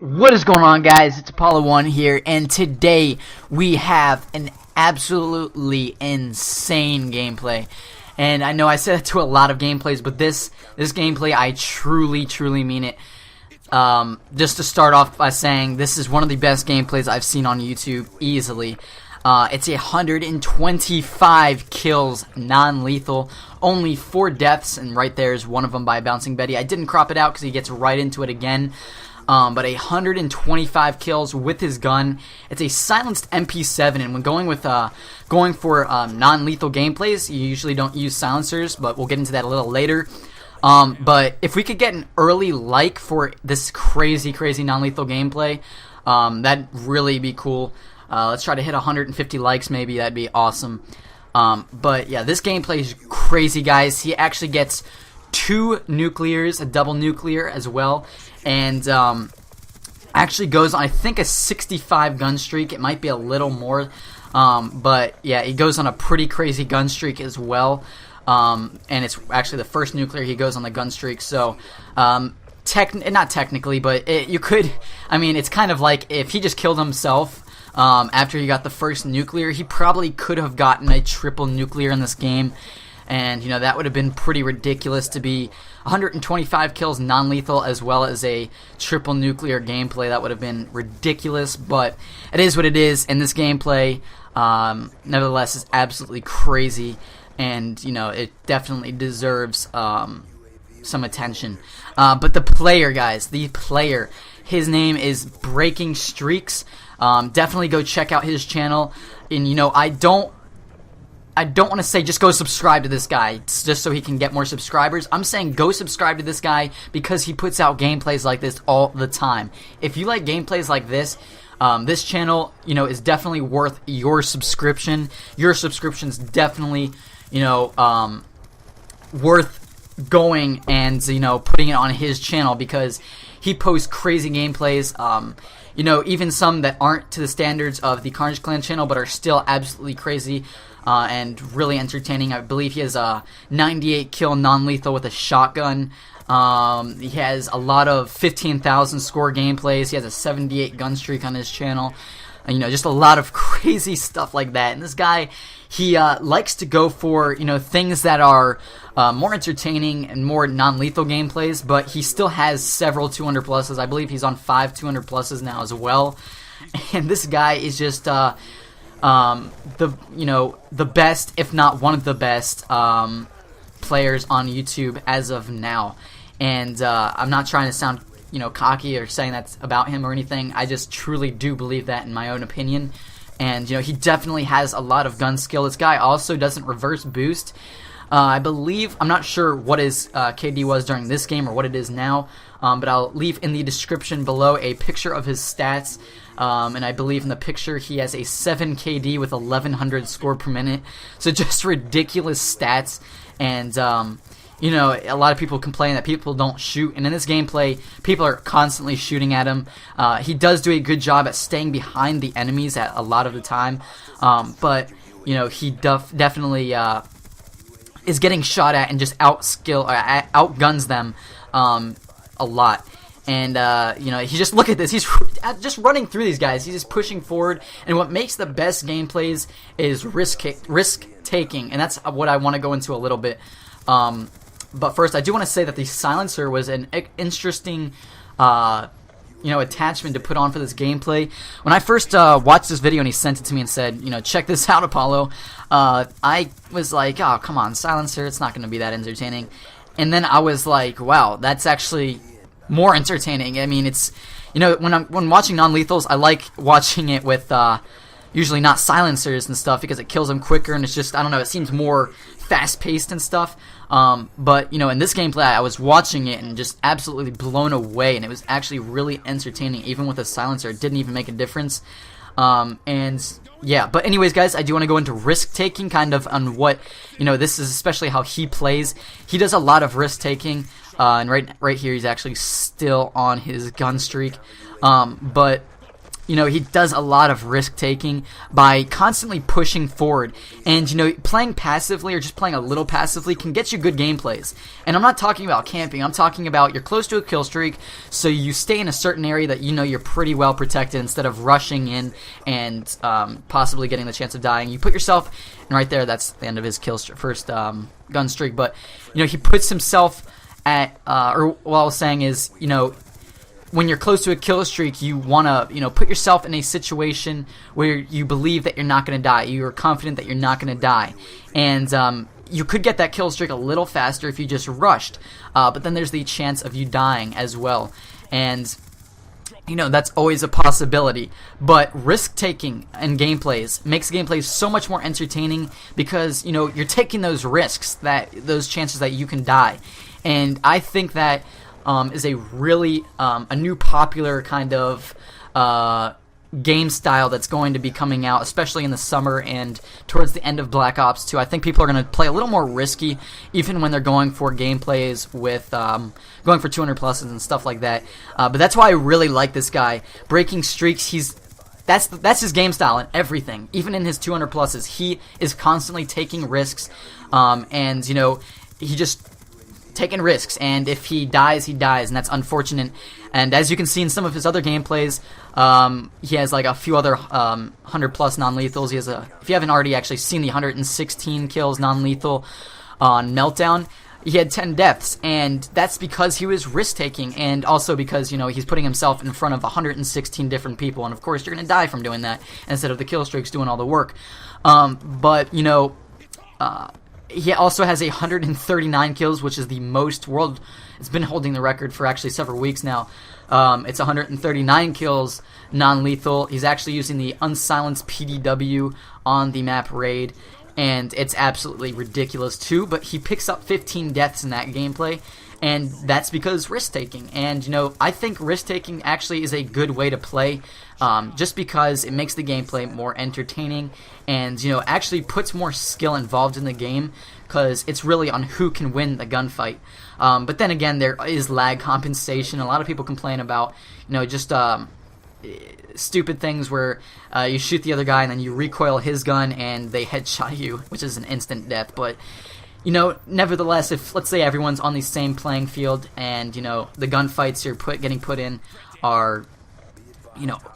What is going on, guys? It's Apollo1 here, and today we have an absolutely insane gameplay. And I know I said it to a lot of gameplays, but this gameplay, I truly mean it. Just to start off by saying, this is one of the best gameplays I've seen on YouTube, easily. It's 125 kills, non-lethal, only 4 deaths, and right there is one of them by Bouncing Betty. I didn't crop it out because he gets right into it again. But 125 kills with his gun. It's a silenced MP7, and when going for non-lethal gameplays, you usually don't use silencers, but we'll get into that a little later. But if we could get an early like for this crazy non-lethal gameplay, that'd really be cool. Let's try to hit 150 likes, maybe. That'd be awesome. But yeah, this gameplay is crazy, guys. He actually gets 2 nuclears, a double nuclear as well, and actually goes on, I think, a 65 gun streak. It might be a little more, but yeah, he goes on a pretty crazy gun streak as well, and it's actually the first nuclear he goes on the gun streak. So not technically, but you could, I mean, it's kind of like if he just killed himself after he got the first nuclear, he probably could have gotten a triple nuclear in this game. And, you know, that would have been pretty ridiculous to be 125 kills non-lethal as well as a triple nuclear gameplay. That would have been ridiculous, but it is what it is. And this gameplay, nevertheless, is absolutely crazy. And, you know, it definitely deserves some attention. But the player, guys, his name is Breaking Streaks. Definitely go check out his channel. And, you know, I don't want to say just go subscribe to this guy just so he can get more subscribers. I'm saying go subscribe to this guy because he puts out gameplays like this all the time. If you like gameplays like this, this channel, you know, is definitely worth your subscription. Your subscription's definitely, you know, worth going and, you know, putting it on his channel because he posts crazy gameplays. You know, even some that aren't to the standards of the Carnage Clan channel but are still absolutely crazy. And really entertaining. I believe he has a 98 kill non-lethal with a shotgun. He has a lot of 15,000 score gameplays. He has a 78 gun streak on his channel. You know, just a lot of crazy stuff like that. And this guy, he likes to go for, you know, things that are more entertaining and more non-lethal gameplays, but he still has several 200 pluses. I believe he's on 5 200 pluses now as well. And this guy is just the best, if not one of the best players on YouTube as of now. And I'm not trying to sound, you know, cocky or saying that's about him or anything. I just truly do believe that in my own opinion. And, you know, he definitely has a lot of gun skill. This guy also doesn't reverse boost. I believe, I'm not sure what his KD was during this game or what it is now, but I'll leave in the description below a picture of his stats. And I believe in the picture he has a 7 KD with 1100 score per minute. So just ridiculous stats. And, you know, a lot of people complain that people don't shoot. And in this gameplay, people are constantly shooting at him. He does do a good job at staying behind the enemies at a lot of the time. But, you know, he definitely is getting shot at and just outguns them a lot. And, you know, look at this. He's just running through these guys. He's just pushing forward. And what makes the best gameplays is risk-taking. And that's what I want to go into a little bit. But first, I do want to say that the silencer was an interesting, you know, attachment to put on for this gameplay. When I first watched this video and he sent it to me and said, you know, check this out, Apollo, I was like, oh, come on, silencer, it's not going to be that entertaining. And then I was like, wow, that's actually more entertaining. I mean, it's, you know, when watching non-lethals, I like watching it with usually not silencers and stuff because it kills them quicker and it's just, I don't know, it seems more fast-paced and stuff. But, you know, in this gameplay, I was watching it and just absolutely blown away, and it was actually really entertaining. Even with a silencer, it didn't even make a difference. And yeah, but anyways, guys, I do want to go into risk-taking kind of on what, you know, this is especially how he plays. He does a lot of risk-taking. And right here, he's actually still on his gun streak. But he does a lot of risk taking by constantly pushing forward, and playing passively or just playing a little passively can get you good gameplays. And I'm not talking about camping. I'm talking about you're close to a kill streak, so you stay in a certain area that you're pretty well protected instead of rushing in and possibly getting the chance of dying. You put yourself, and right there, that's the end of his first gun streak. But he puts himself at, or what I was saying is, when you're close to a kill streak, you want to, put yourself in a situation where you believe that you're not going to die. You're confident that you're not going to die. And you could get that kill streak a little faster if you just rushed. But then there's the chance of you dying as well. And, that's always a possibility. But risk-taking in gameplays makes gameplays so much more entertaining because, you're taking those risks, those chances that you can die. And I think that is a really a new popular kind of game style that's going to be coming out, especially in the summer and towards the end of Black Ops 2. I think people are going to play a little more risky, even when they're going for gameplays with going for 200 pluses and stuff like that. But that's why I really like this guy. Breaking streaks, that's his game style and everything. Even in his 200 pluses, he is constantly taking risks, and he just taking risks, and if he dies, he dies, and that's unfortunate. And as you can see in some of his other gameplays, he has like a few other 100 plus non-lethals. He has if you haven't already actually seen the 116 kills non-lethal on Meltdown, he had 10 deaths, and that's because he was risk-taking, and also because, he's putting himself in front of 116 different people, and of course you're going to die from doing that, instead of the kill streaks doing all the work. But, he also has 139 kills, which is the most it's been holding the record for actually several weeks now. It's 139 kills non-lethal. He's actually using the unsilenced PDW on the map Raid, and it's absolutely ridiculous too. But he picks up 15 deaths in that gameplay, and that's because risk-taking. And, I think risk-taking actually is a good way to play, just because it makes the gameplay more entertaining and, actually puts more skill involved in the game, because it's really on who can win the gunfight. But then again, there is lag compensation. A lot of people complain about, just stupid things where you shoot the other guy and then you recoil his gun and they headshot you, which is an instant death. But nevertheless, if let's say everyone's on the same playing field and the gunfights you're getting put in are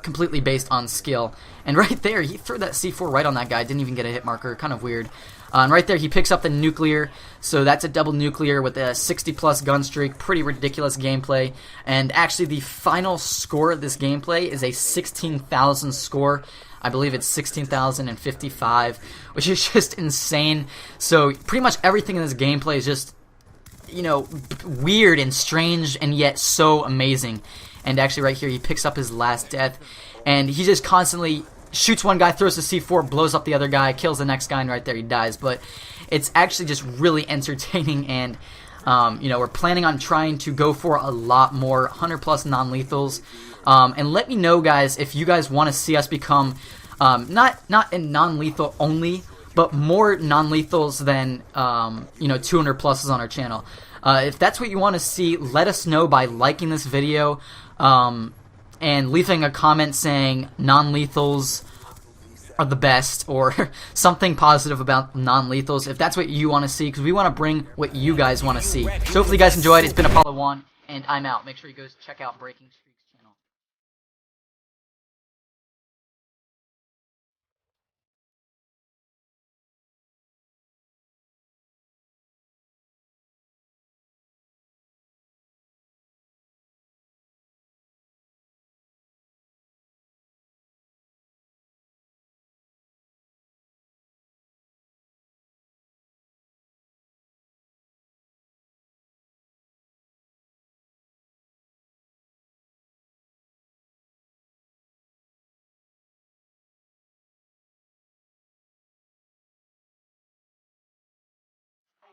completely based on skill, and right there he threw that C4 right on that guy, didn't even get a hit marker, kind of weird. And right there he picks up the nuclear, so that's a double nuclear with a 60 plus gun streak. Pretty ridiculous gameplay, and actually the final score of this gameplay is a 16,000 score. I believe it's 16,055, which is just insane. So pretty much everything in this gameplay is just, weird and strange and yet so amazing. And actually right here he picks up his last death, and he just constantly shoots one guy, throws a C4, blows up the other guy, kills the next guy, and right there he dies. But it's actually just really entertaining, and we're planning on trying to go for a lot more 100 plus non-lethals. And let me know, guys, if you guys want to see us become not in non-lethal only, but more non-lethals than 200 pluses on our channel. If that's what you want to see, let us know by liking this video and leaving a comment saying non-lethals are the best, or something positive about non-lethals, if that's what you want to see, because we want to bring what you guys want to see. So hopefully you guys enjoyed. It's been Apollo 1, and I'm out. Make sure you guys check out Breaking.